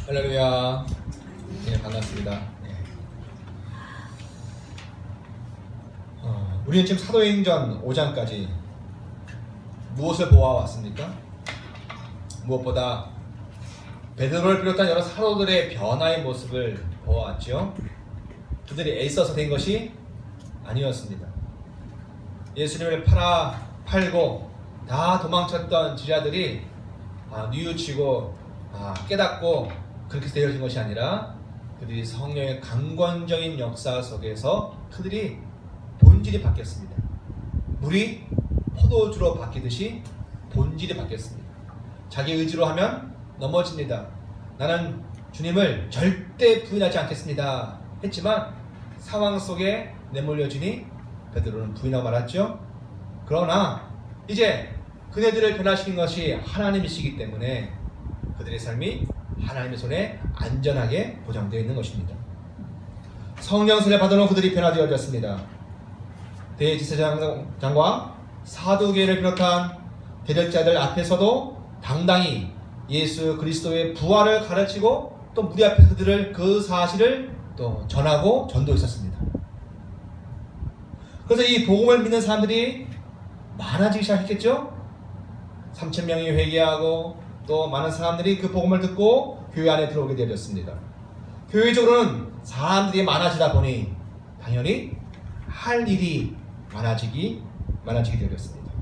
할렐루야. 네, 반갑습니다. 네. 우리는 지금 사도행전 5장까지 무엇을 보아왔습니까? 무엇보다 베드로를 비롯한 여러 사도들의 변화의 모습을 보아왔죠. 그들이 애써서 된 것이 아니었습니다. 예수님을 팔고 다 도망쳤던 제자들이 뉘우치고 깨닫고 그렇게 되어진 것이 아니라 그들이 성령의 강권적인 역사 속에서 그들이 본질이 바뀌었습니다. 물이 포도주로 바뀌듯이 본질이 바뀌었습니다. 자기 의지로 하면 넘어집니다. 나는 주님을 절대 부인하지 않겠습니다 했지만 상황 속에 내몰려지니 베드로는 부인하고 말았죠. 그러나 이제 그네들을 변화시킨 것이 하나님이시기 때문에 그들의 삶이 하나님의 손에 안전하게 보장되어 있는 것입니다. 성령세례 받아놓은 그들이 변화되어졌습니다. 대제사장과 사두개를 비롯한 대적자들 앞에서도 당당히 예수 그리스도의 부활을 가르치고 또 무리 앞에서 그들을 그 사실을 또 전하고 전도했었습니다. 그래서 이 복음을 믿는 사람들이 많아지기 시작했겠죠. 3,000명이 회개하고 또 많은 사람들이 그 복음을 듣고 교회 안에 들어오게 되었습니다. 교회적으로는 사람들이 많아지다 보니 당연히 할 일이 많아지게 되었습니다.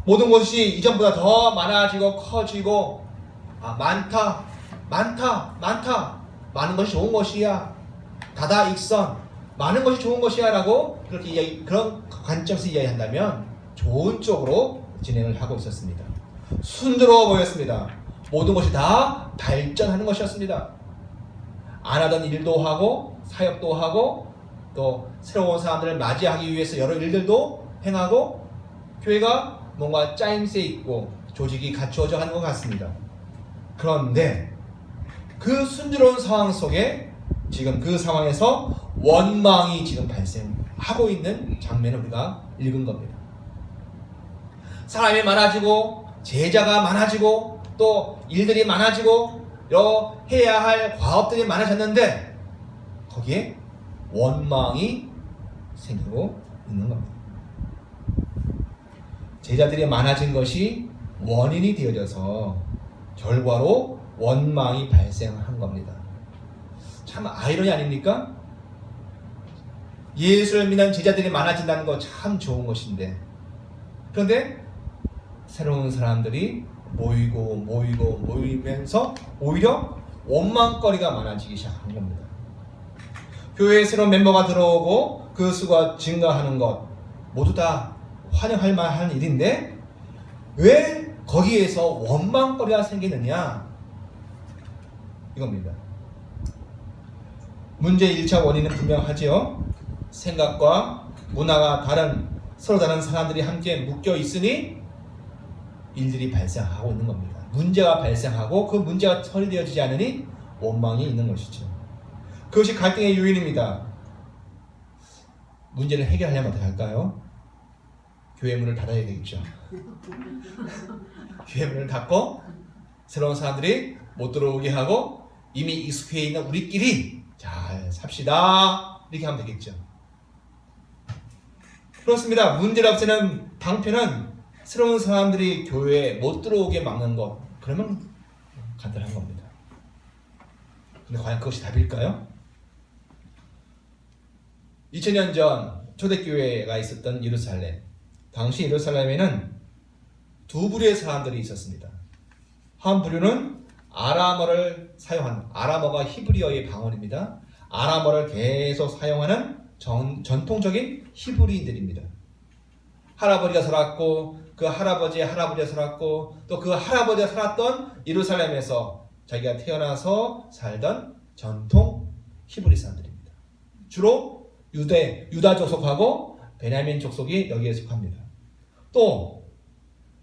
모든 것이 이전보다 더 많아지고 커지고 많다 많은 것이 좋은 것이야 다다익선 많은 것이 좋은 것이야 라고 그런 관점에서 이야기한다면 좋은 쪽으로 진행을 하고 있었습니다. 순조로워 보였습니다. 모든 것이 다 발전하는 것이었습니다. 안 하던 일도 하고 사역도 하고 또 새로운 사람들을 맞이하기 위해서 여러 일들도 행하고 교회가 뭔가 짜임새 있고 조직이 갖추어져 가는 것 같습니다. 그런데 그 순조로운 상황 속에 지금 그 상황에서 원망이 지금 발생하고 있는 장면을 우리가 읽은 겁니다. 사람이 많아지고 제자가 많아지고 또 일들이 많아지고 여러 해야 할 과업들이 많아졌는데 거기에 원망이 생기고 있는 겁니다. 제자들이 많아진 것이 원인이 되어져서 결과로 원망이 발생한 겁니다. 참 아이러니 아닙니까? 예수를 믿는 제자들이 많아진다는 거 참 좋은 것인데 그런데 새로운 사람들이 모이면서 오히려 원망거리가 많아지기 시작한 겁니다. 교회에 새로운 멤버가 들어오고 그 수가 증가하는 것 모두 다 환영할 만한 일인데 왜 거기에서 원망거리가 생기느냐 이겁니다. 문제의 1차 원인은 분명하지요. 생각과 문화가 서로 다른 사람들이 함께 묶여 있으니 일들이 발생하고 있는 겁니다. 문제가 발생하고 그 문제가 처리되어지지 않으니 원망이 있는 것이죠. 그것이 갈등의 요인입니다. 문제를 해결하려면 어떻게 할까요? 교회 문을 닫아야 되겠죠. 교회 문을 닫고 새로운 사람들이 못 들어오게 하고 이미 익숙해 있는 우리끼리 잘 삽시다 이렇게 하면 되겠죠. 그렇습니다. 문제를 없애는 방편은 새로운 사람들이 교회에 못 들어오게 막는 것 그러면 간단한 겁니다. 근데 과연 그것이 답일까요? 2000년 전 초대교회가 있었던 예루살렘 당시 예루살렘에는 두 부류의 사람들이 있었습니다. 한 부류는 아람어를 사용한 아람어가 히브리어의 방언입니다. 아람어를 계속 사용하는 전통적인 히브리인들입니다. 할아버지가 살았고 그 할아버지의 할아버지가 살았고 또 그 할아버지가 살았던 예루살렘에서 자기가 태어나서 살던 전통 히브리 사람들입니다. 주로 유다 족속하고 베냐민 족속이 여기에 속합니다. 또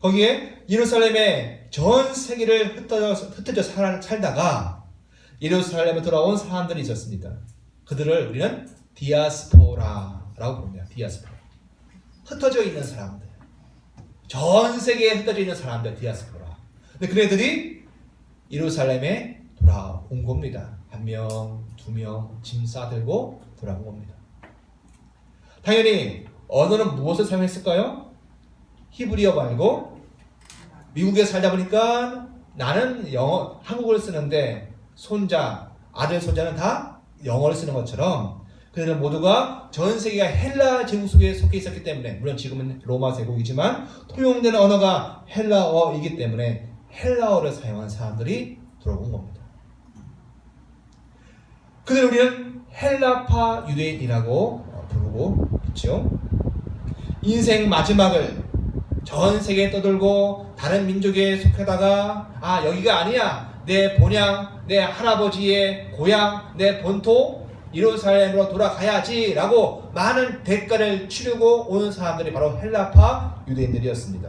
거기에 예루살렘의 전 세계를 흩어져 살다가 예루살렘에 돌아온 사람들이 있었습니다. 그들을 우리는 디아스포라라고 부릅니다. 디아스포라. 흩어져 있는 사람들. 전 세계에 흩어져 있는 사람들, 디아스포라. 근데 그네들이 예루살렘에 온 겁니다. 1명, 2명 짐 싸들고 돌아온 겁니다. 당연히 언어는 무엇을 사용했을까요? 히브리어 말고 미국에 살다 보니까 나는 한국어를 쓰는데 손자, 아들, 손자는 다 영어를 쓰는 것처럼 그들은 모두가 전 세계가 헬라 제국 속에 속해 있었기 때문에, 물론 지금은 로마 제국이지만 통용되는 언어가 헬라어이기 때문에 헬라어를 사용한 사람들이 들어온 겁니다. 그들 우리는 헬라파 유대인이라고 부르고 있죠. 인생 마지막을 전 세계에 떠들고 다른 민족에 속하다가 여기가 아니야, 내 본향, 내 할아버지의 고향, 내 본토 예루살렘으로 돌아가야지 라고 많은 대가를 치르고 오는 사람들이 바로 헬라파 유대인들이었습니다.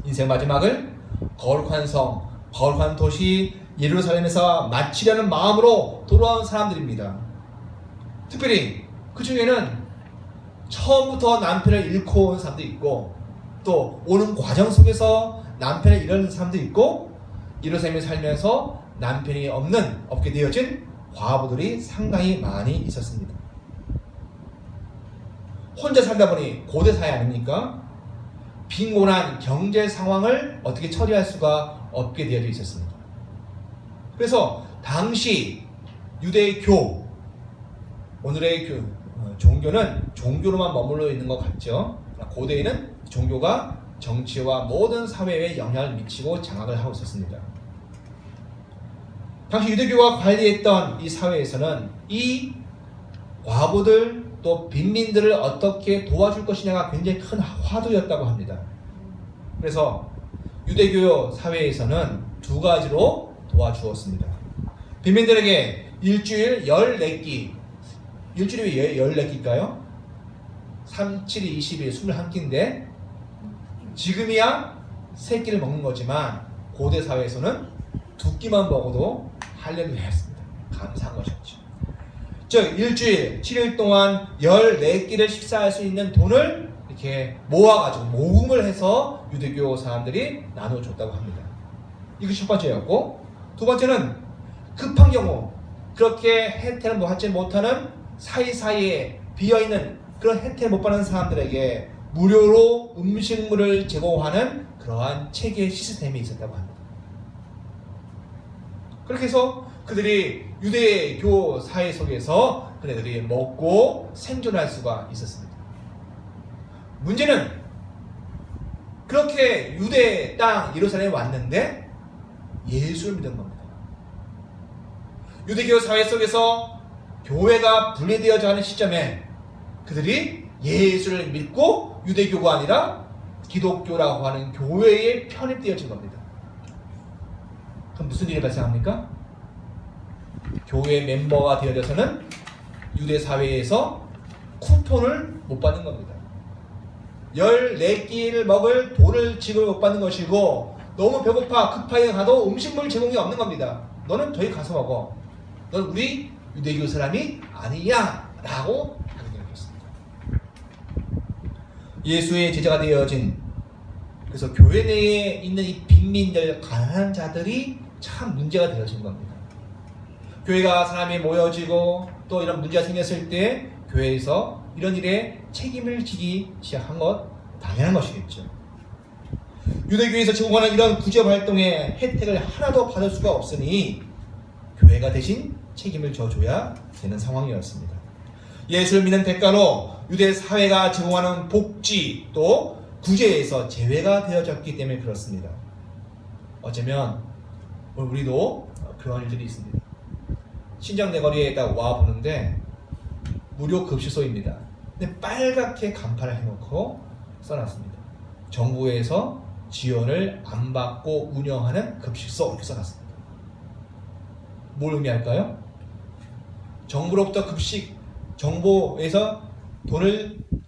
인생 마지막을 거룩한 성, 거룩한 도시 예루살렘에서 마치려는 마음으로 돌아온 사람들입니다. 특별히 그 중에는 처음부터 남편을 잃고 온 사람도 있고, 또 오는 과정 속에서 남편을 잃은 사람도 있고, 예루살렘에 살면서 남편이 없게 되어진 과부들이 상당히 많이 있었습니다. 혼자 살다 보니 고대 사회 아닙니까? 빈곤한 경제 상황을 어떻게 처리할 수가 없게 되어져 있었습니다. 그래서 당시 유대교, 오늘의 종교는 종교로만 머물러 있는 것 같죠. 고대에는 종교가 정치와 모든 사회에 영향을 미치고 장악을 하고 있었습니다. 당시 유대교가 관리했던 이 사회에서는 이 과부들 또 빈민들을 어떻게 도와줄 것이냐가 굉장히 큰 화두였다고 합니다. 그래서 유대교 사회에서는 두 가지로 도와주었습니다. 빈민들에게 일주일 14끼, 일주일이 왜 14끼일까요? 3, 7이 20일 21끼인데 지금이야 3끼를 먹는 거지만 고대 사회에서는 2끼만 먹어도 할렐루야였습니다. 감사한 것이었죠. 즉 일주일 7일 동안 14끼를 식사할 수 있는 돈을 이렇게 모아가지고 모금을 해서 유대교 사람들이 나눠줬다고 합니다. 이것이 첫 번째였고, 두 번째는 급한 경우 그렇게 혜택을 받지 못하는 사이사이에 비어있는 그런 혜택을 못 받는 사람들에게 무료로 음식물을 제공하는 그러한 체계 시스템이 있었다고 합니다. 그렇게 해서 그들이 유대교 사회 속에서 그들이 먹고 생존할 수가 있었습니다. 문제는 그렇게 유대 땅 예루살렘에 왔는데 예수를 믿은 겁니다. 유대교 사회 속에서 교회가 분리되어져 가는 시점에 그들이 예수를 믿고 유대교가 아니라 기독교라고 하는 교회에 편입되어진 겁니다. 그럼 무슨 일이 발생합니까? 교회 멤버가 되어져서는 유대 사회에서 쿠폰을 못 받는 겁니다. 14끼를 먹을 돈을 지금 못 받는 것이고, 너무 배고파 급하게 가도 음식물 제공이 없는 겁니다. 너는 저희 가서 먹어. 넌 우리 유대교 사람이 아니야 라고 하게 되는 것입니다. 예수의 제자가 되어진, 그래서 교회 내에 있는 이 빈민들, 가난한 자들이 참 문제가 되어진 겁니다. 교회가 사람이 모여지고 또 이런 문제가 생겼을 때 교회에서 이런 일에 책임을 지기 시작한 것 당연한 것이겠죠. 유대교에서 제공하는 이런 구제 활동의 혜택을 하나도 받을 수가 없으니 교회가 대신 책임을 져줘야 되는 상황이었습니다. 예수를 믿는 대가로 유대 사회가 제공하는 복지 또 구제에서 제외가 되어졌기 때문에 그렇습니다. 어쩌면 우리도 그런 일들이 있습니다. 신장내거리에 딱 와보는데 무료 급식소입니다. 근데 빨갛게 간판을 해놓고 써놨습니다. 정부에서 지원을 안 받고 운영하는 급식소 이렇게 써놨습니다. 뭘 의미할까요? 정부로부터 급식, 정부에서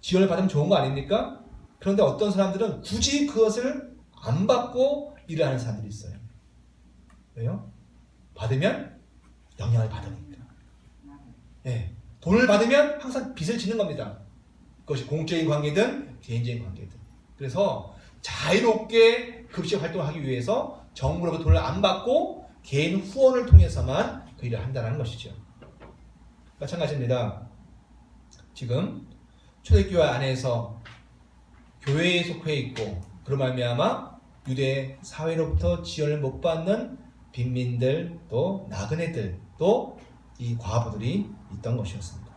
지원을 받으면 좋은 거 아닙니까? 그런데 어떤 사람들은 굳이 그것을 안 받고 일을 하는 사람들이 있어요. 왜요? 받으면 영향을 받으니까. 네. 돈을 받으면 항상 빚을 지는 겁니다. 그것이 공적인 관계든 개인적인 관계든. 그래서 자유롭게 급식 활동을 하기 위해서 정부로부터 돈을 안 받고 개인 후원을 통해서만 그 일을 한다는 것이죠. 마찬가지입니다. 지금 초대교회 안에서 교회에 속해 있고 그로 말미암아 유대 사회로부터 지원을 못 받는 빈민들, 또 나그네들, 또 이 과부들이 있던 것이었습니다.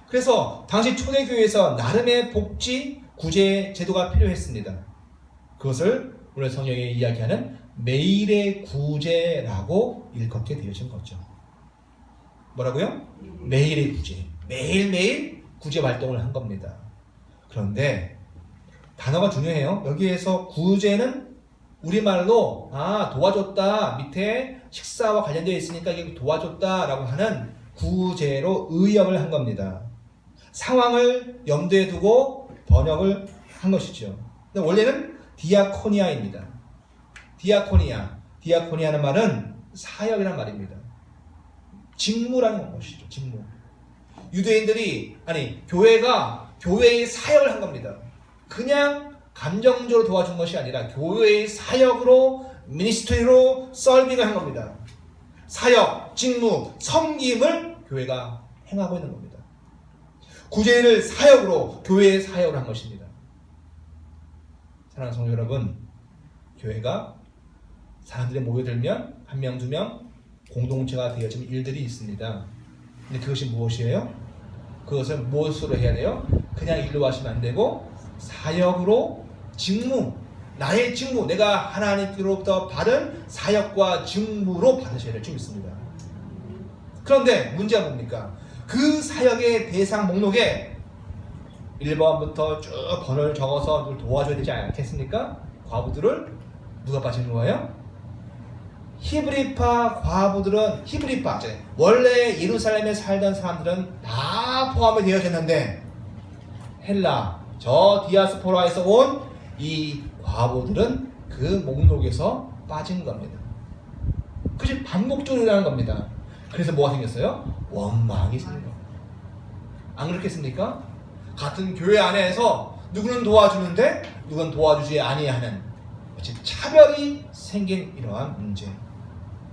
그래서 당시 초대교회에서 나름의 복지 구제 제도가 필요했습니다. 그것을 오늘 성경에 이야기하는 매일의 구제라고 일컫게 되어진 거죠. 뭐라고요? 매일의 구제. 매일매일 구제 활동을 한 겁니다. 그런데 단어가 중요해요. 여기에서 구제는 우리말로 도와줬다, 밑에 식사와 관련되어 있으니까 이게 도와줬다 라고 하는 구제로 의역을 한 겁니다. 상황을 염두에 두고 번역을 한 것이죠. 근데 원래는 디아코니아입니다. 디아코니아는 말은 사역이란 말입니다. 직무라는 것이죠. 직무. 유대인들이 교회가 교회의 사역을 한 겁니다. 그냥 감정적으로 도와준 것이 아니라 교회의 사역으로 미니스트리로 서빙을 한 겁니다. 사역, 직무, 섬김을 교회가 행하고 있는 겁니다. 구제를 사역으로 교회의 사역을 한 것입니다. 사랑하는 성도 여러분, 교회가 사람들이 모여들면 한 명, 두 명 공동체가 되어지는 일들이 있습니다. 근데 그것이 무엇이에요? 그것을 무엇으로 해야 돼요? 그냥 일로 하시면 안 되고 사역으로 직무, 나의 직무, 내가 하나님께로부터 받은 사역과 직무로 받으셔야 될 줄 믿습니다. 그런데 문제가 뭡니까? 그 사역의 대상 목록에 1번부터 쭉 번호를 적어서 누굴 도와줘야 되지 않겠습니까? 과부들을 누가 빠지는 거예요? 히브리파 과부들은 원래 예루살렘에 살던 사람들은 다 포함이 되어졌는데 헬라, 저 디아스포라에서 온 이 과부들은 그 목록에서 빠진 겁니다. 그것이 반복적으로 일어나는 겁니다. 그래서 뭐가 생겼어요? 원망이 생긴 겁니다. 안 그렇겠습니까? 같은 교회 안에서 누구는 도와주는데 누구는 도와주지 아니하는 차별이 생긴 이러한 문제.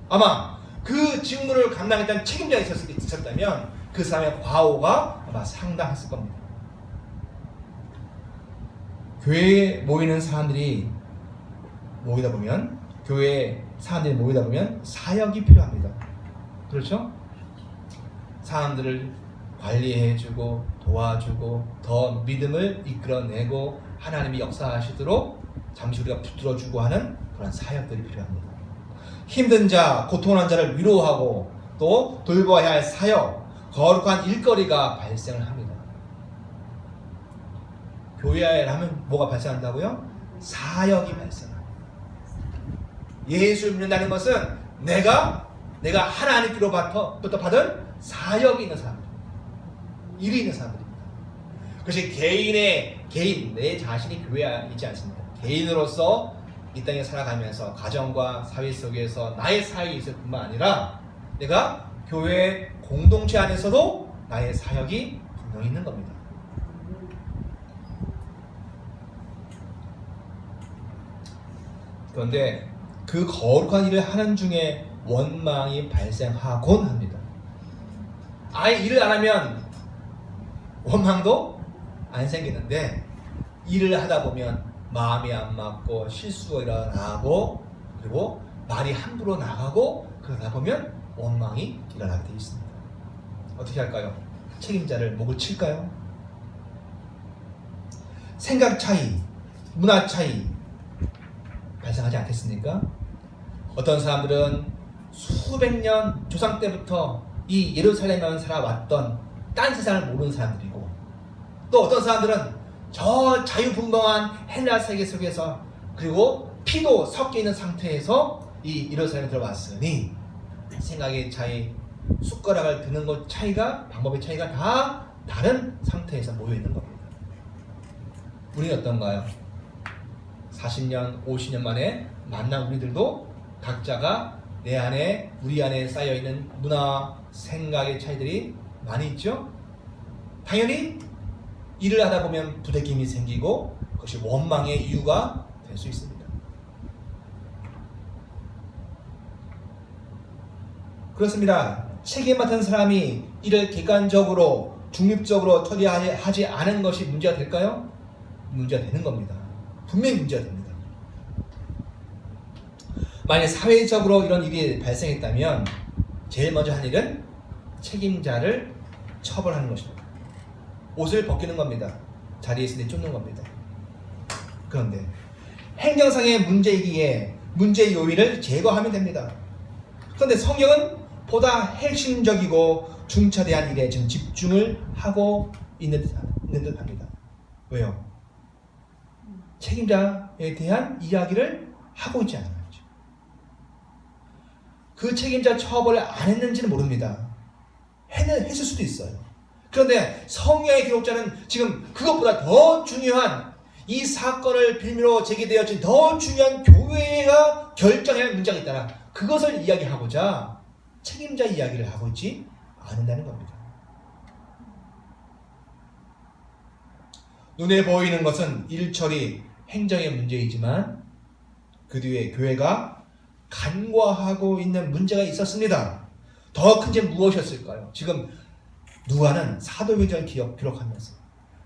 아마 그 직무를 감당했던 책임자가 있었다면 그 사람의 과오가 아마 상당했을 겁니다. 교회에 모이는 사람들이 모이다 보면 사역이 필요합니다. 그렇죠? 사람들을 관리해주고 도와주고 더 믿음을 이끌어내고 하나님이 역사하시도록 잠시 우리가 붙들어주고 하는 그런 사역들이 필요합니다. 힘든 자, 고통하는 자를 위로하고 또 돌보아야 할 사역, 거룩한 일거리가 발생을 합니다. 교회에 하면 뭐가 발생한다고요? 사역이 발생합니다. 예수를 믿는다는 것은 내가 하나님께로부터 받은 사역이 있는 사람들, 일이 있는 사람들입니다. 그것이 내 자신이 교회에 있지 않습니다. 개인으로서 이 땅에 살아가면서 가정과 사회 속에서 나의 사역이 있을 뿐만 아니라 내가 교회 공동체 안에서도 나의 사역이 분명히 있는 겁니다. 그런데 그 거룩한 일을 하는 중에 원망이 발생하곤 합니다. 아예 일을 안 하면 원망도 안 생기는데 일을 하다 보면 마음이 안 맞고 실수가 일어나고 그리고 말이 함부로 나가고 그러다 보면 원망이 일어나게 되어 있습니다. 어떻게 할까요? 책임자를 목을 칠까요? 생각 차이, 문화 차이 발생하지 않겠습니까? 어떤 사람들은 수백 년 조상 때부터 이 예루살렘에만 살아왔던 딴 세상을 모르는 사람들이고 또 어떤 사람들은 저 자유분방한 헬라 세계 속에서 그리고 피도 섞여 있는 상태에서 이 예루살렘에 들어왔으니 생각의 차이, 숟가락을 드는 것 차이가, 방법의 차이가 다 다른 상태에서 모여 있는 겁니다. 우리는 어떤가요? 40년, 50년 만에 만난 우리들도 각자가 우리 안에 쌓여있는 문화, 생각의 차이들이 많이 있죠? 당연히 일을 하다 보면 부대낌이 생기고 그것이 원망의 이유가 될 수 있습니다. 그렇습니다. 책임 맡은 사람이 이를 객관적으로 중립적으로 처리하지 않은 것이 문제가 될까요? 문제가 되는 겁니다. 분명히 문제가 됩니다. 만약 사회적으로 이런 일이 발생했다면 제일 먼저 한 일은 책임자를 처벌하는 것입니다. 옷을 벗기는 겁니다. 자리에 있을 때 쫓는 겁니다. 그런데 행정상의 문제이기에 문제의 요인을 제거하면 됩니다. 그런데 성경은 보다 핵심적이고 중차대한 일에 지금 집중을 하고 있는 듯 합니다. 왜요? 책임자에 대한 이야기를 하고 있지 않아요. 그 책임자 처벌을 안 했는지는 모릅니다. 했을 수도 있어요. 그런데 성경의 기록자는 지금 그것보다 더 중요한 이 사건을 빌미로 제기되어진 더 중요한 교회가 결정해야 할 문제가 있다라 그것을 이야기하고자 책임자 이야기를 하고 있지 않는다는 겁니다. 눈에 보이는 것은 일처리 행정의 문제이지만 그 뒤에 교회가 간과하고 있는 문제가 있었습니다. 더 큰 죄는 무엇이었을까요? 지금 누가는 사도행전을 기록하면서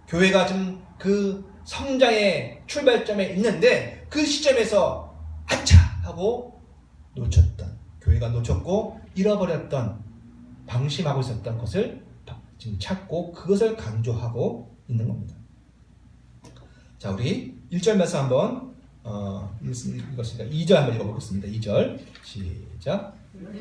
교회가 지금 그 성장의 출발점에 있는데 그 시점에서 아차 하고 놓쳤던, 교회가 놓쳤고 잃어버렸던, 방심하고 있었던 것을 지금 찾고 그것을 강조하고 있는 겁니다. 자, 우리 1절 말씀 한번 읽었으니까 2절 한번 읽어보겠습니다. 2절 시작.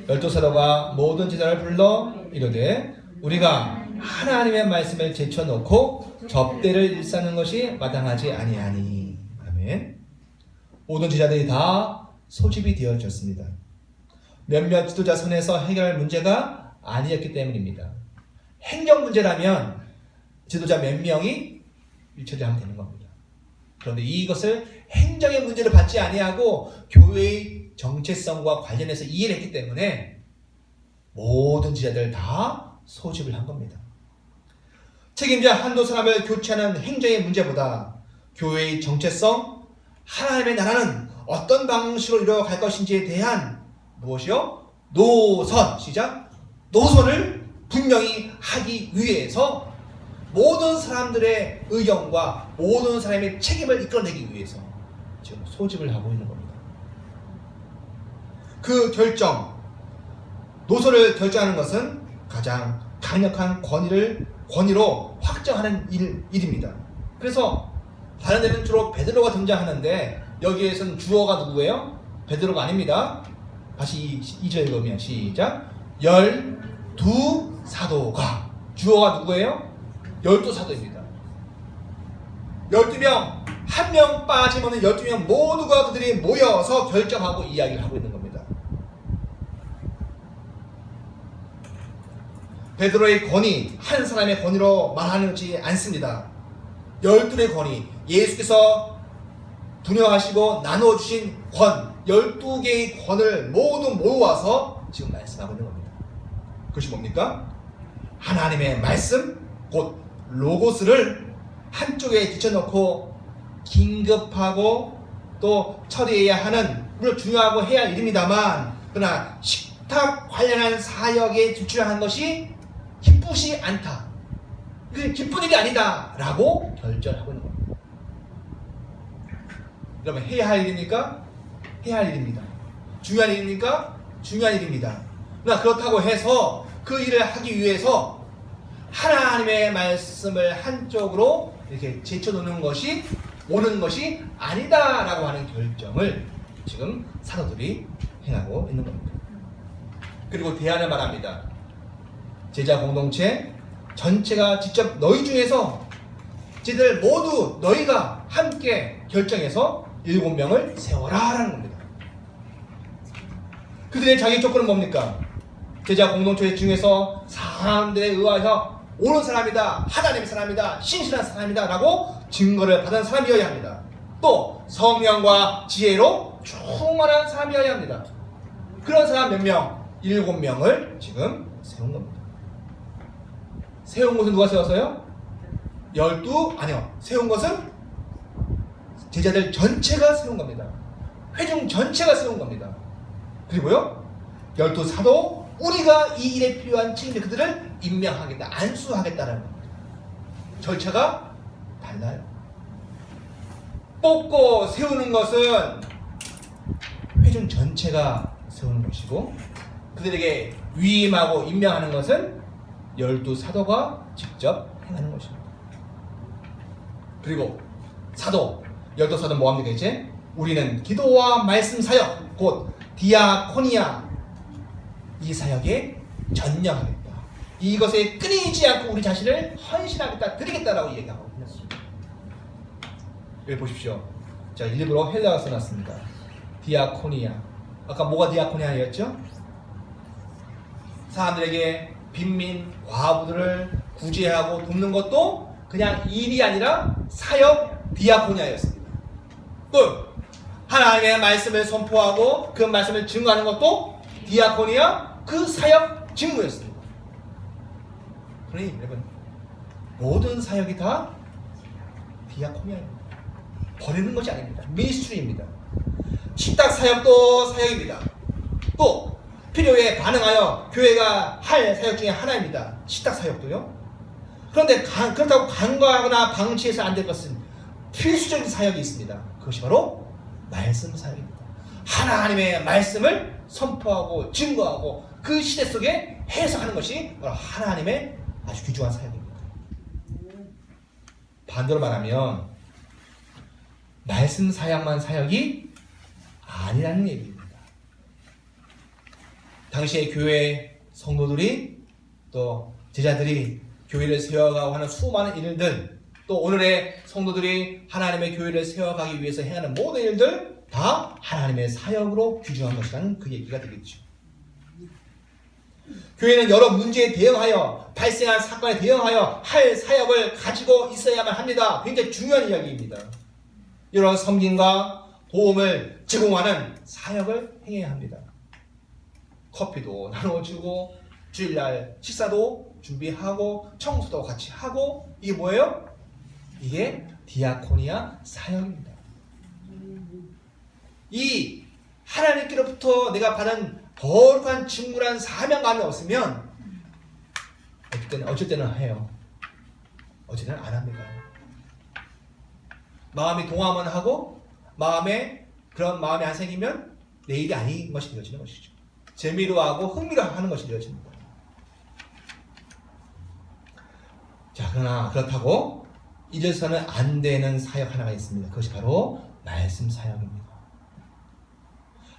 12사도가 모든 제자를 불러 이르되 우리가 하나님의 말씀을 제쳐놓고 접대를 일삼는 것이 마땅하지 아니하니. 아멘. 모든 제자들이 다 소집이 되어졌습니다. 몇몇 지도자 손에서 해결할 문제가 아니었기 때문입니다. 행정 문제라면 지도자 몇 명이 일처리하면 되는 겁니다. 그런데 이것을 행정의 문제를 받지 아니하고 교회의 정체성과 관련해서 이해를 했기 때문에 모든 지자들 다 소집을 한 겁니다. 책임자 한두 사람을 교체하는 행정의 문제보다 교회의 정체성, 하나님의 나라는 어떤 방식으로 이루어갈 것인지에 대한 무엇이요? 노선, 시작! 노선을 분명히 하기 위해서 모든 사람들의 의견과 모든 사람의 책임을 이끌어내기 위해서 지금 소집을 하고 있는 겁니다. 그 결정, 노선을 결정하는 것은 가장 강력한 권위로 확정하는 일입니다. 그래서 다른 데는 주로 베드로가 등장하는데 여기에서는 주어가 누구예요? 베드로가 아닙니다. 다시 2절 읽으면 시작. 12사도가 주어가 누구예요? 12사도입니다. 12명, 한 명 빠짐없는 12명 모두가 그들이 모여서 결정하고 이야기를 하고 있는 겁니다. 베드로의 권위, 한 사람의 권위로 말하지 않습니다. 12의 권위, 예수께서 분여하시고 나누어주신 12개의 권을 모두 모아서 지금 말씀하고 있는 겁니다. 그것이 뭡니까? 하나님의 말씀, 곧 로고스를 한쪽에 뒤쳐놓고 긴급하고 또 처리해야 하는, 물론 중요하고 해야 할 일입니다만, 그러나 식탁 관련한 사역에 집중한 것이 기쁘지 않다, 그 기쁜 일이 아니다 라고 결정하고 있는 겁니다. 그러면 해야 할 일입니까? 해야 할 일입니다. 중요한 일입니까? 중요한 일입니다. 그러나 그렇다고 해서 그 일을 하기 위해서 하나님의 말씀을 한쪽으로 이렇게 제쳐놓는 것이, 오는 것이 아니다라고 하는 결정을 지금 사도들이 행하고 있는 겁니다. 그리고 대안을 말합니다. 제자 공동체 전체가 직접 너희 중에서 쟤들 모두 너희가 함께 결정해서 7명을 세워라라는 겁니다. 그들의 자격 조건은 뭡니까? 제자 공동체 중에서 사람들에 의하여 옳은 사람이다, 하나님의 사람이다, 신실한 사람이다 라고 증거를 받은 사람이어야 합니다. 또 성령과 지혜로 충만한 사람이어야 합니다. 그런 사람 몇 명? 7명을 지금 세운 겁니다. 세운 것은 누가 세웠어요? 12? 아니요. 세운 것은 제자들 전체가 세운 겁니다. 회중 전체가 세운 겁니다. 그리고요, 12사도, 우리가 이 일에 필요한 책임자 그들을 임명하겠다, 안수하겠다는 겁니다. 절차가 달라요. 뽑고 세우는 것은 회중 전체가 세우는 것이고, 그들에게 위임하고 임명하는 것은 12사도가 직접 행하는 것입니다. 그리고 사도, 12사도 뭐하면 되겠지? 우리는 기도와 말씀 사역, 곧 디아코니아, 이 사역에 전념하겠다. 이것에 끊이지 않고 우리 자신을 헌신하겠다, 드리겠다라고 얘기하고 있습니다. 여기 보십시오. 자, 일부러 헬라어 써놨습니다. 디아코니아. 아까 뭐가 디아코니아였죠? 사람들에게 빈민, 과부들을 구제하고 돕는 것도 그냥 일이 아니라 사역 디아코니아였습니다. 또 하나님의 말씀을 선포하고 그 말씀을 증거하는 것도 디아코니아, 그 사역 직무였습니다. 그러니 여러분, 모든 사역이 다 디아코니아입니다. 버리는 것이 아닙니다. 미니스트리입니다. 식탁 사역도 사역입니다. 또 필요에 반응하여 교회가 할 사역 중에 하나입니다. 식탁 사역도요. 그런데 그렇다고 간과하거나 방치해서 안 될 것은 필수적인 사역이 있습니다. 그것이 바로 말씀 사역입니다. 하나님의 말씀을 선포하고 증거하고 그 시대 속에 해석하는 것이 바로 하나님의 아주 귀중한 사역입니다. 반대로 말하면 말씀 사역만 사역이 아니라는 얘기입니다. 당시의 교회 성도들이 또 제자들이 교회를 세워가고 하는 수많은 일들, 또 오늘의 성도들이 하나님의 교회를 세워가기 위해서 행하는 모든 일들 다 하나님의 사역으로 규정한 것이라는 그 얘기가 되겠죠. 교회는 여러 문제에 대응하여 발생한 사건에 대응하여 할 사역을 가지고 있어야만 합니다. 굉장히 중요한 이야기입니다. 이런 섬김과 도움을 제공하는 사역을 행해야 합니다. 커피도 나눠주고 주일날 식사도 준비하고 청소도 같이 하고, 이게 뭐예요? 이게 디아코니아 사역입니다. 이 하나님께로부터 내가 받은 거룩한 직무란 사명감이 없으면 어쩔 때는 해요. 어쩔 때는 안 합니다. 마음이 동하면 하고 그런 마음이 안 생기면 내 일이 아닌 것이 되어지는 것이죠. 재미로 하고 흥미로 하는 것이 되어집니다. 자, 그러나 그렇다고 이래서는 안 되는 사역 하나가 있습니다. 그것이 바로 말씀 사역입니다.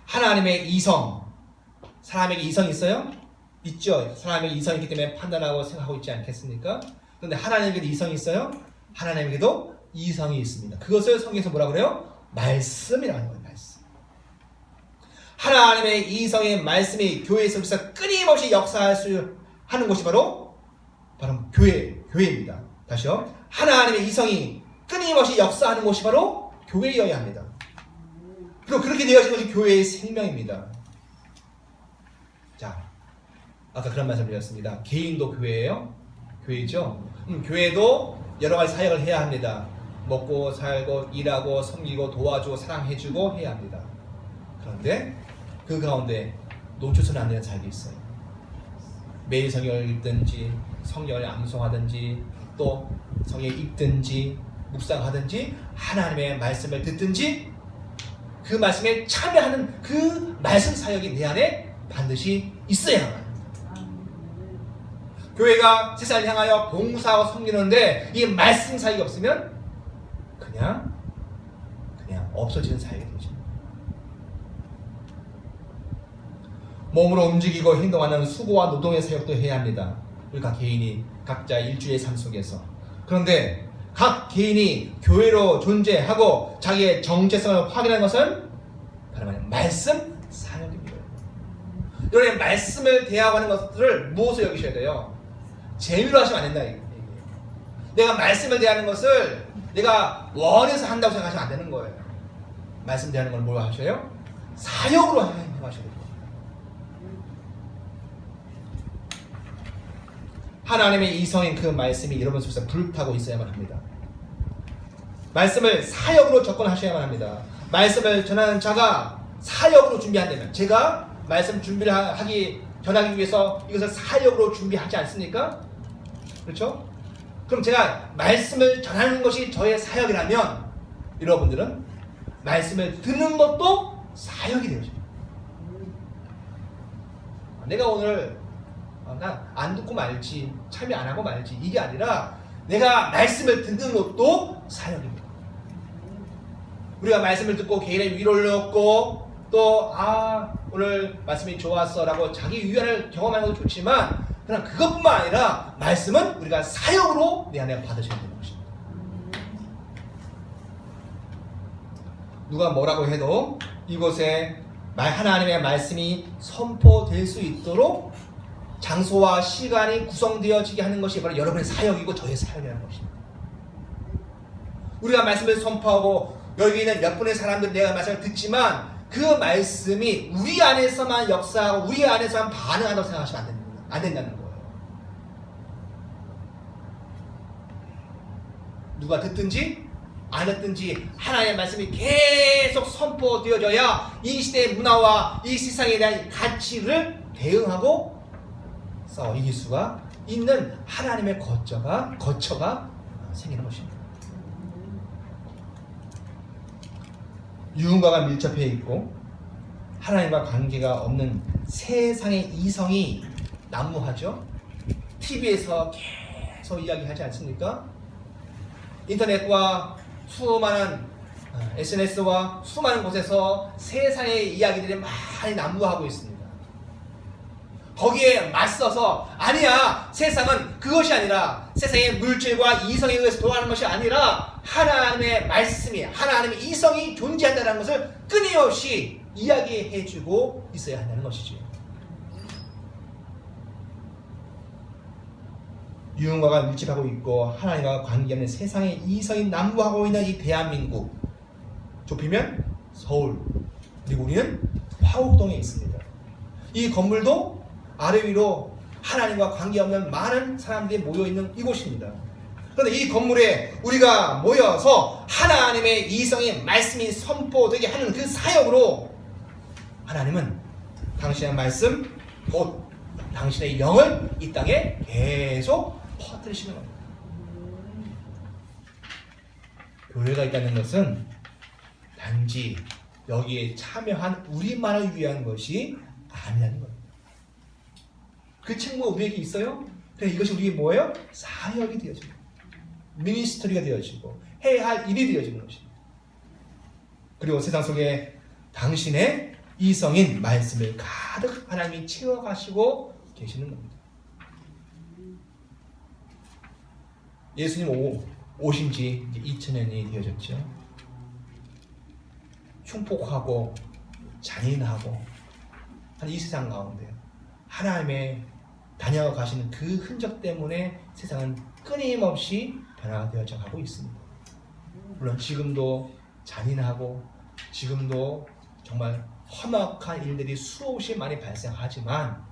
하나님의 이성, 사람에게 이성이 있어요? 있죠. 사람에게 이성이 있기 때문에 판단하고 생각하고 있지 않겠습니까? 그런데 하나님에게도 이성이 있어요? 하나님에게도 이성이 있습니다. 그것을 성경에서 뭐라 그래요? 말씀이라고 하는 거예요. 말씀. 하나님의 이성의 말씀이 교회 속에서 끊임없이 역사할 수 하는 곳이 바로 교회입니다. 다시요. 하나님의 이성이 끊임없이 역사하는 곳이 바로 교회여야 합니다. 그리고 그렇게 되어진 것이 교회의 생명입니다. 자, 아까 그런 말씀을 드렸습니다. 개인도 교회예요? 교회죠? 교회도 여러 가지 사역을 해야 합니다. 먹고 살고 일하고 섬기고 도와주고 사랑해주고 해야 합니다. 그런데 그 가운데 놓쳐서는 안 되는 사역이 있어요. 매일 성경을 읽든지 성경을 암송하든지 또 성경을 읽든지 묵상하든지 하나님의 말씀을 듣든지 그 말씀에 참여하는 그 말씀 사역이 내 안에 반드시 있어야 합니다. 교회가 세상을 향하여 봉사하고 섬기는데 이 말씀 사역이 없으면 그냥 없어지는 사역이 되죠. 몸으로 움직이고 행동하는 수고와 노동의 사역도 해야 합니다. 우리가 개인이 각자 일주의 삶 속에서. 그런데 각 개인이 교회로 존재하고 자기의 정체성을 확인하는 것은 바로 말씀 사역입니다. 여러분의 말씀을 대하고 하는 것들을 무엇으로 여기셔야 돼요? 재미로 하시면 안 된다. 내가 말씀을 대하는 것을 내가 원해서 한다고 생각하시면 안 되는 거예요. 말씀 대하는 걸 뭘 하셔요? 사역으로 행하셔야 돼요. 하나님의 이성인 그 말씀이 여러분 속에서 불타고 있어야만 합니다. 말씀을 사역으로 접근하셔야만 합니다. 말씀을 전하는 자가 사역으로 준비한다면, 제가 말씀 준비를 하기 전하기 위해서 이것을 사역으로 준비하지 않습니까? 그렇죠? 그럼 제가 말씀을 전하는 것이 저의 사역이라면 여러분들은 말씀을 듣는 것도 사역이 되어져요. 내가 오늘 난 안 듣고 말지, 참여 안 하고 말지, 이게 아니라 내가 말씀을 듣는 것도 사역입니다. 우리가 말씀을 듣고 개인의 위로를 얻고 또 오늘 말씀이 좋았어 라고 자기 위안을 경험하는 것도 좋지만 그냥 그것뿐만 아니라 말씀은 우리가 사역으로 내 안에 받으셔야 되는 것입니다. 누가 뭐라고 해도 이곳에 하나님의 말씀이 선포될 수 있도록 장소와 시간이 구성되어지게 하는 것이 바로 여러분의 사역이고 저의 사역이라는 것입니다. 우리가 말씀을 선포하고 여기 있는 몇 분의 사람들 내가 말씀을 듣지만 그 말씀이 우리 안에서만 역사하고 우리 안에서만 반응한다고 생각하시면 안 된다는 거예요. 누가 듣든지 안 듣든지 하나님의 말씀이 계속 선포되어져야 이 시대의 문화와 이 세상에 대한 가치를 대응하고 싸워 이길 수가 있는 하나님의 거처가 생기는 것입니다. 유흥과가 밀접해 있고 하나님과 관계가 없는 세상의 이성이 난무하죠. TV에서 계속 이야기하지 않습니까? 인터넷과 수많은 SNS와 수많은 곳에서 세상의 이야기들이 많이 난무하고 있습니다. 거기에 맞서서 아니야, 세상은 그것이 아니라 세상의 물질과 이성에 의해서 돌아가는 것이 아니라 하나님의 말씀이, 하나님의 이성이 존재한다는 것을 끊임없이 이야기해주고 있어야 한다는 것이죠. 유흥과가 밀집하고 있고 하나님과 관계없는 세상의 이성이 난무하고 있는 이 대한민국, 좁히면 서울, 그리고 우리는 화곡동에 있습니다. 이 건물도 아래 위로 하나님과 관계없는 많은 사람들이 모여있는 이곳입니다. 그런데 이 건물에 우리가 모여서 하나님의 이성의 말씀이 선포되게 하는 그 사역으로 하나님은 당신의 말씀, 곧 당신의 영을 이 땅에 계속 퍼뜨리시는 겁니다. 교회가 있다는 것은 단지 여기에 참여한 우리만을 위한 것이 아니라는 겁니다. 그 책무가 우리에게 있어요? 그래서 이것이 우리에게 뭐예요? 사역이 되어지고 미니스터리가 되어지고 해야 할 일이 되어지는 것입니다. 그리고 세상 속에 당신의 이성인 말씀을 가득 하나님이 채워가시고 계시는 겁니다. 예수님 오신 지 2000년이 되어졌죠. 흉폭하고 잔인하고 한 이 세상 가운데 하나님의 다녀가시는 그 흔적 때문에 세상은 끊임없이 변화되어져 가고 있습니다. 물론 지금도 잔인하고 지금도 정말 험악한 일들이 수없이 많이 발생하지만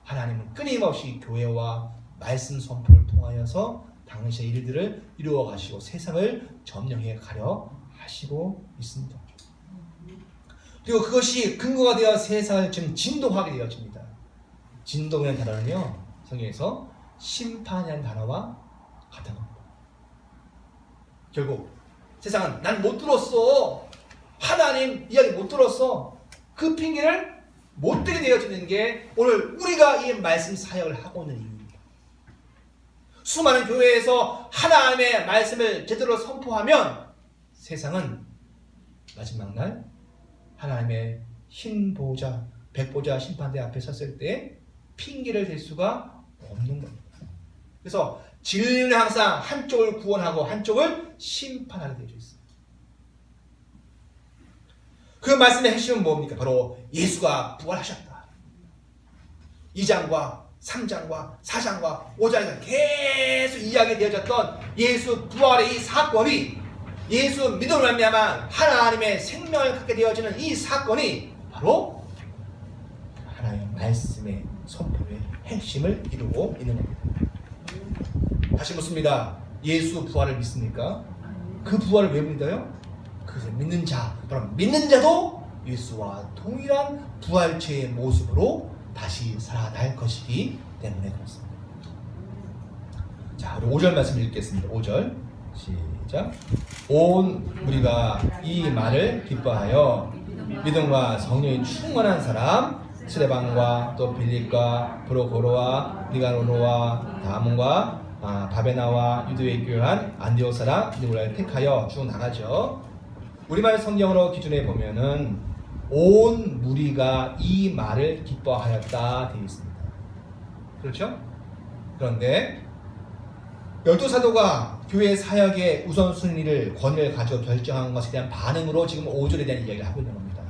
하나님은 끊임없이 교회와 말씀 선포를 통하여서 당시의 일들을 이루어 가시고 세상을 점령해 가려 하시고 있습니다. 그리고 그것이 근거가 되어 세상을 지금 진동하게 되어집니다. 진동이라는 단어는요, 성경에서 심판이라는 단어와 같은 겁니다. 결국 세상은 난 못 들었어, 하나님 이야기 못 들었어, 그 핑계를 못 대게 되어지는 게 오늘 우리가 이 말씀 사역을 하고 있는 이유입니다. 수많은 교회에서 하나님의 말씀을 제대로 선포하면 세상은 마지막 날 하나님의 흰 보좌, 백보좌 심판대 앞에 섰을 때 핑계를 댈 수가 없는 겁니다. 그래서 진리는 항상 한쪽을 구원하고 한쪽을 심판하게 되어 있습니다. 그 말씀의 핵심은 뭡니까? 바로 예수가 부활하셨다. 2장과 3장과 4장과 5장에서 계속 이야기되어졌던 예수 부활의 이 사건이, 예수 믿음으로 말미암아 하나님의 생명을 갖게 되어지는 이 사건이 바로 하나님의 말씀의 선포의 핵심을 이루고 있는 겁니다. 다시 묻습니다. 예수 부활을 믿습니까? 그 부활을 왜 믿어요? 그것을 믿는 자, 바로 믿는 자도 예수와 동일한 부활체의 모습으로 다시 살아날 것이기 때문에 그렇습니다. 자, 우리 5절 말씀 읽겠습니다. 5절 시작. 온 무리가 이 말을 기뻐하여 믿음과 성령이 충만한 사람 스데반과 또 빌립과 브로고로와 니가노로와 다문과 바베나와 유대에 교회한 안디옥 사람 누구를 택하여 쭉 나가죠. 우리말 성경으로 기준해 보면은 온 무리가 이 말을 기뻐하였다 되어 있습니다. 그렇죠? 그런데 12사도가 교회 사역의 우선순위를 권위를 가져 결정한 것에 대한 반응으로 지금 5절에 대한 이야기를 하고 있는 겁니다.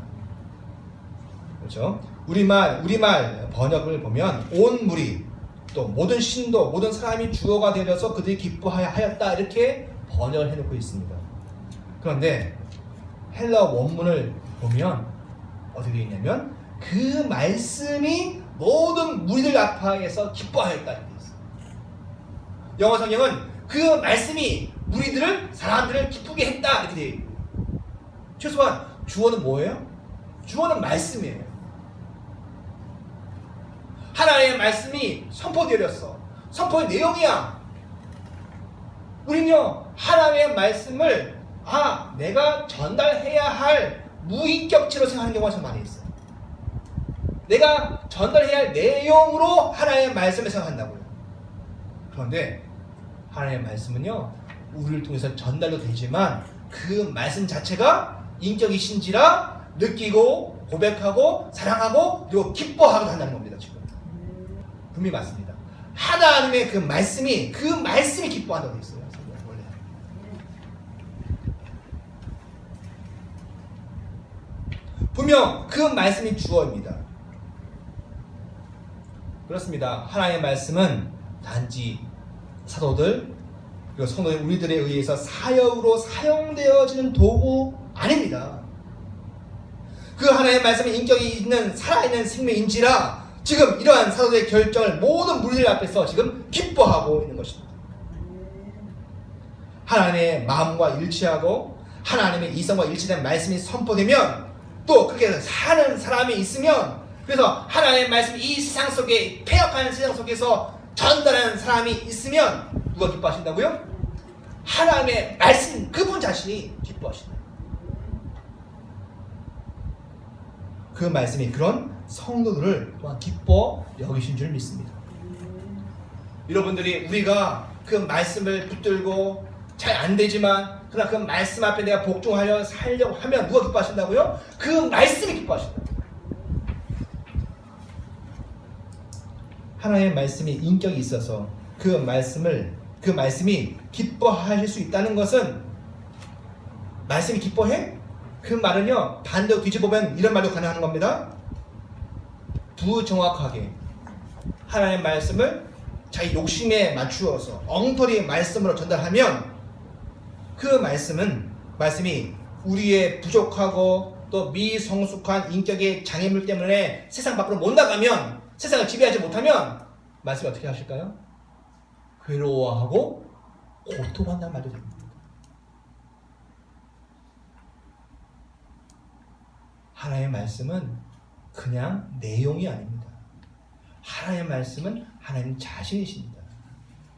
그렇죠? 우리말 번역을 보면 온 무리 또 모든 신도 모든 사람이 주어가 되어서 그들이 기뻐하였다 이렇게 번역을 해놓고 있습니다. 그런데 헬라 원문을 보면 어떻게 되어 있냐면 그 말씀이 모든 무리들 앞에서 기뻐하였다 이렇게 있어요. 영어 성경은 그 말씀이 사람들을 기쁘게 했다 이렇게 되어 있고, 최소한 주어는 뭐예요? 주어는 말씀이에요. 하나님의 말씀이 선포되었어. 선포의 내용이야. 우리는요 하나님의 말씀을 내가 전달해야 할 무인격체로 생각하는 경우가 참 많이 있어요. 내가 전달해야 할 내용으로 하나님의 말씀을 생각한다고요. 그런데 하나님의 말씀은요 우리를 통해서 전달도 되지만 그 말씀 자체가 인격이신지라 느끼고 고백하고 사랑하고 그리고 기뻐하고 한다는 겁니다. 지금 분명히 맞습니다. 하나님의 그 말씀이 기뻐한다고 되어 있어요. 원래. 분명 그 말씀이 주어입니다. 그렇습니다. 하나님의 말씀은 단지 사도들 그리고 성도들 우리들에 의해서 사역으로 사용되어지는 도구 아닙니다. 그 하나님의 말씀은 인격이 있는 살아있는 생명인지라 지금 이러한 사도들의 결정을 모든 무리들 앞에서 지금 기뻐하고 있는 것입니다. 하나님의 마음과 일치하고 하나님의 이성과 일치된 말씀이 선포되면 또 그렇게 사는 사람이 있으면 그래서 하나님의 말씀이 이 세상 속에 폐역한 세상 속에서 전달하는 사람이 있으면 누가 기뻐하신다고요? 하나님의 말씀 그분 자신이 기뻐하신다. 그 말씀이 그런 성도들을 또한 기뻐 여기신 줄 믿습니다. 여러분들이 우리가 그 말씀을 붙들고 잘 안 되지만 그러나 그 말씀 앞에 내가 복종하려 살려고 하면 누가 기뻐하신다고요? 그 말씀이 기뻐하신다. 하나님의 말씀이 인격이 있어서 그 말씀이 기뻐하실 수 있다는 것은 말씀이 기뻐해? 그 말은요 반대로 뒤집어보면 이런 말도 가능한 겁니다. 부정확하게 하나님의 말씀을 자기 욕심에 맞추어서 엉터리 말씀으로 전달하면 그 말씀이 우리의 부족하고 또 미성숙한 인격의 장애물 때문에 세상 밖으로 못 나가면 세상을 지배하지 못하면 말씀이 어떻게 하실까요? 괴로워하고 고통한다는 말도 됩니다. 하나님의 말씀은 그냥 내용이 아닙니다. 하나님의 말씀은 하나님 자신이십니다.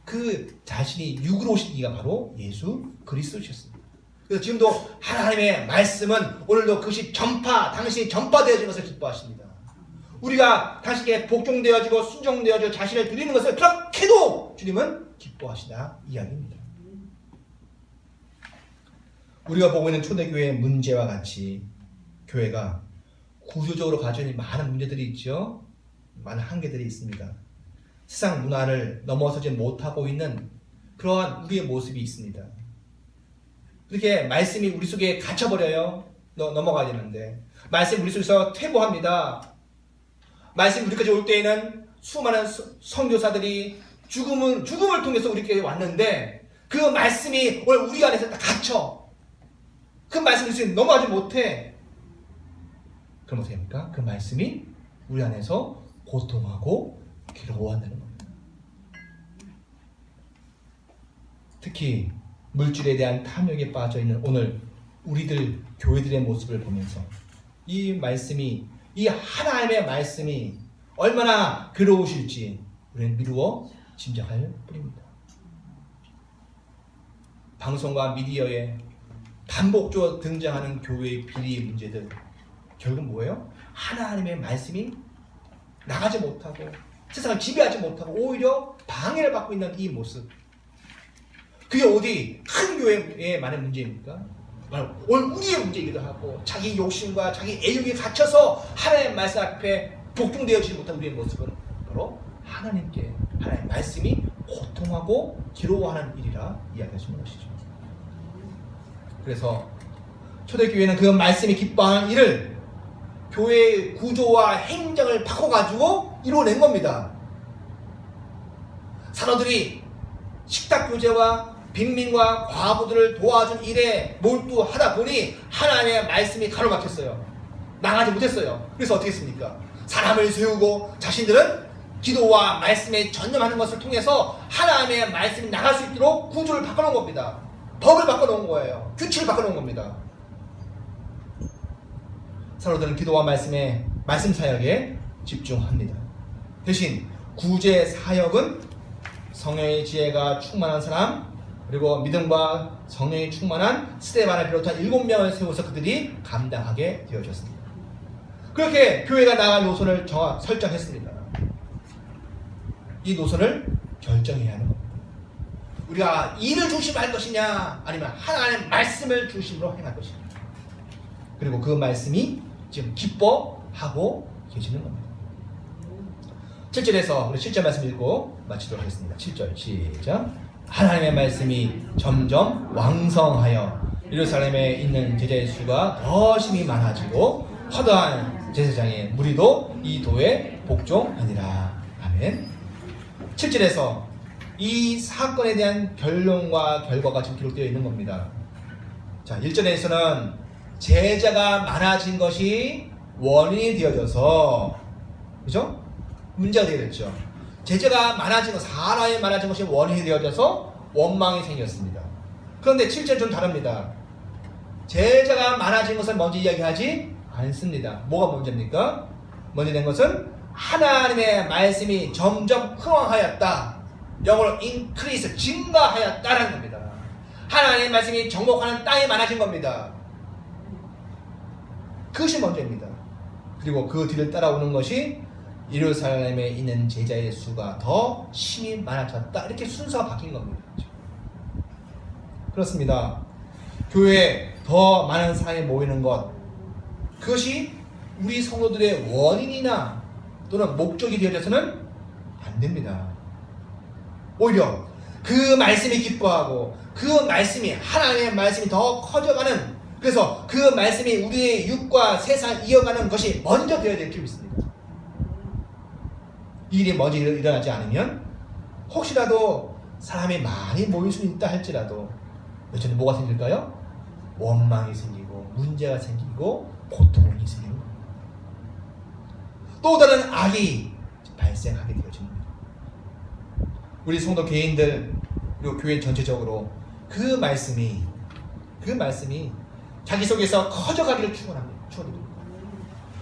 그 자신이 육으로 오신 이가 바로 예수 그리스도셨습니다. 그래서 지금도 하나님의 말씀은 오늘도 그것이 당신이 전파되어진 것을 기뻐하십니다. 우리가 당신에게 복종되어지고 순종되어지고 자신을 드리는 것을 그렇게도 주님은 기뻐하시다 이야기입니다. 우리가 보고 있는 초대교회의 문제와 같이 교회가 구조적으로 가지고 있는 많은 문제들이 있죠. 많은 한계들이 있습니다. 세상 문화를 넘어서지 못하고 있는 그러한 우리의 모습이 있습니다. 그렇게 말씀이 우리 속에 갇혀버려요. 넘어가야 되는데 말씀이 우리 속에서 퇴보합니다. 말씀이 우리까지 올 때에는 수많은 선교사들이 죽음을 통해서 우리에게 왔는데 그 말씀이 오늘 우리 안에서 다 갇혀. 그 말씀이 우리 속에 넘어가지 못해. 그럼 어떻게 합니까? 그 말씀이 우리 안에서 고통하고 괴로워한다는 겁니다. 특히 물질에 대한 탐욕에 빠져있는 오늘 우리들 교회들의 모습을 보면서 이 하나님의 말씀이 얼마나 괴로우실지 우리는 미루어 짐작할 뿐입니다. 방송과 미디어에 반복적으로 등장하는 교회의 비리 문제들, 결국 뭐예요? 하나님의 말씀이 나가지 못하고 세상을 지배하지 못하고 오히려 방해를 받고 있는 이 모습, 그게 어디 큰 교회의 많은 문제입니까? 오늘 우리의 문제이기도 하고, 자기 욕심과 자기 애욕에 갇혀서 하나님의 말씀 앞에 복종되어지지 못한 우리의 모습은 바로 하나님께 하나님의 말씀이 고통하고 괴로워하는 일이라 이야기하시는 것이죠. 그래서 초대교회는 그 말씀이 기뻐하는 일을 교회의 구조와 행정을 바꿔가지고 이루어낸 겁니다. 산원들이 식탁교제와 빈민과 과부들을 도와준 일에 몰두하다 보니 하나님의 말씀이 가로막혔어요. 나가지 못했어요. 그래서 어떻게 했습니까? 사람을 세우고 자신들은 기도와 말씀에 전념하는 것을 통해서 하나님의 말씀이 나갈 수 있도록 구조를 바꿔놓은 겁니다. 법을 바꿔놓은 거예요. 규칙을 바꿔놓은 겁니다. 사도들은 기도와 말씀 사역에 집중합니다. 대신 구제 사역은 성령의 지혜가 충만한 사람, 그리고 믿음과 성령이 충만한 스데반을 비롯한 7명을 세워서 그들이 감당하게 되어졌습니다. 그렇게 교회가 나갈 노선을 설정했습니다. 이 노선을 결정해야 하는 겁니다. 우리가 일을 중심으로 할 것이냐, 아니면 하나님의 말씀을 중심으로 행할 것이냐. 그리고 그 말씀이 지금 기뻐하고 계시는 겁니다. 7절에서 우리 7절 말씀 읽고 마치도록 하겠습니다. 7절 시작. 하나님의 말씀이 점점 왕성하여 예루살렘에 있는 제자의 수가 더 심히 많아지고 허다한 제사장의 무리도 이 도에 복종하니라. 아멘. 7절에서 이 사건에 대한 결론과 결과가 지금 기록되어 있는 겁니다. 자, 1절에서는 제자가 많아진 것이 원인이 되어져서, 그죠? 문제가 되어졌죠. 제자가 많아진 것, 사람이 많아진 것이 원인이 되어져서 원망이 생겼습니다. 그런데 7절은 좀 다릅니다. 제자가 많아진 것을 먼저 이야기하지 않습니다. 뭐가 문제입니까? 먼저 된 것은 하나님의 말씀이 점점 흥황하였다. 영어로 increase, 증가하였다라는 겁니다. 하나님의 말씀이 정복하는 땅이 많아진 겁니다. 그것이 먼저입니다. 그리고 그 뒤를 따라오는 것이 예루살렘에 있는 제자의 수가 더 심히 많아졌다. 이렇게 순서가 바뀐 겁니다. 그렇습니다. 교회에 더 많은 사람이 모이는 것, 그것이 우리 성도들의 원인이나 또는 목적이 되어져서는 안 됩니다. 오히려 그 말씀이 기뻐하고 그 말씀이, 하나님의 말씀이 더 커져가는, 그래서 그 말씀이 우리의 육과 세상을 이어가는 것이 먼저 되어야 될 필요가 있습니다. 이 일이 먼저 일어나지 않으면 혹시라도 사람이 많이 모일 수 있다 할지라도 여전히 뭐가 생길까요? 원망이 생기고 문제가 생기고 고통이 생기고 또 다른 악이 발생하게 되어집니다. 우리 성도 개인들 그리고 교회 전체적으로 그 말씀이 자기 속에서 커져가기를 축원합니다.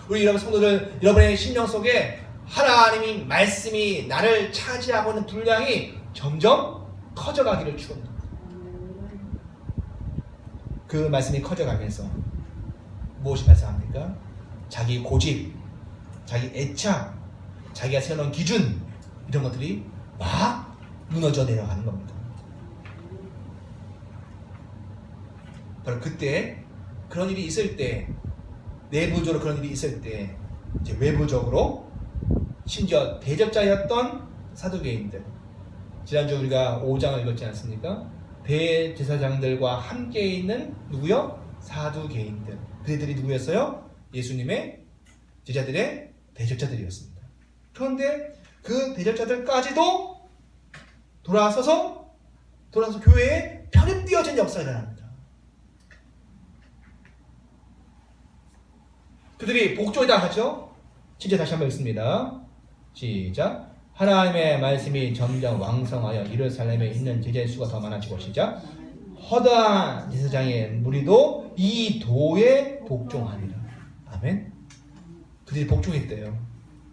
우리 여러분 성도들, 여러분의 심령 속에 하나님의 말씀이 나를 차지하고 있는 분량이 점점 커져가기를 축원합니다. 그 말씀이 커져가면서 무엇이 발생합니까? 자기 고집, 자기 애착, 자기가 세워놓은 기준, 이런 것들이 막 무너져 내려가는 겁니다. 바로 그때 그런 일이 있을 때, 내부적으로 그런 일이 있을 때 이제 외부적으로 심지어 대적자였던 사두개인들, 지난주 우리가 5장을 읽었지 않습니까? 대제사장들과 함께 있는 누구요? 사두개인들. 그들이 누구였어요? 예수님의 제자들의 대적자들이었습니다. 그런데 그 대적자들까지도 돌아서서 교회에 편입되어진 역사가 일어납니다. 그들이 복종이다 하죠. 진짜 다시 한번 읽습니다. 시작. 하나님의 말씀이 점점 왕성하여 예루살렘에 있는 제자의 수가 더 많아지고, 시작. 허다한 제사장의 무리도 이 도에 복종하리라. 아멘. 그들이 복종했대요.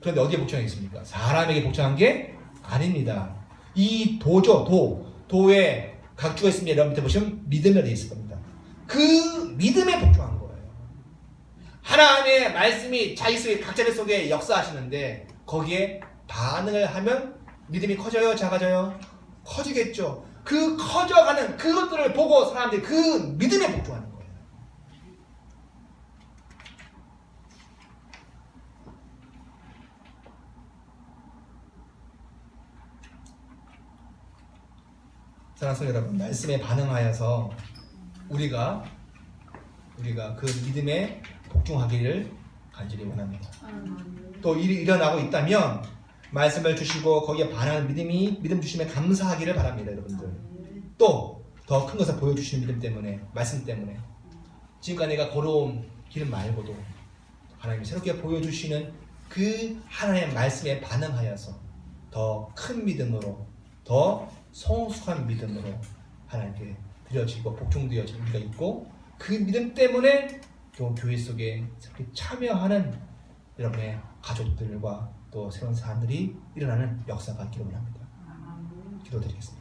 그런데 어디에 복종하겠습니까? 사람에게 복종한 게 아닙니다. 이 도에 각주가 있습니다. 여러분 밑에 보시면 믿음이라 되어 있을 겁니다. 그 믿음에 복종한 거예요. 하나님의 말씀이 자기 속에 각자들 속에 역사하시는데 거기에 반응을 하면 믿음이 커져요? 작아져요? 커지겠죠. 그 커져가는 그것들을 보고 사람들이 그 믿음에 복종하는 거예요. 사랑하는 성도 여러분, 말씀에 반응하여서 우리가 그 믿음에 복종하기를 간절히 원합니다. 또 일이 일어나고 있다면 말씀을 주시고 거기에 반응하는 믿음 주심에 감사하기를 바랍니다, 여러분들. 또 더 큰 것을 보여주시는 믿음 때문에, 말씀 때문에 지금까지 내가 걸어온 길 말고도 하나님이 새롭게 보여주시는 그 하나님의 말씀에 반응하여서 더 큰 믿음으로, 더 성숙한 믿음으로 하나님께 드려지고 복종되어질 우리가 있고, 그 믿음 때문에 또 교회 속에 참여하는 여러분의 가족들과 또 새로운 사람들이 일어나는 역사가 있기를 원합니다. 기도드리겠습니다.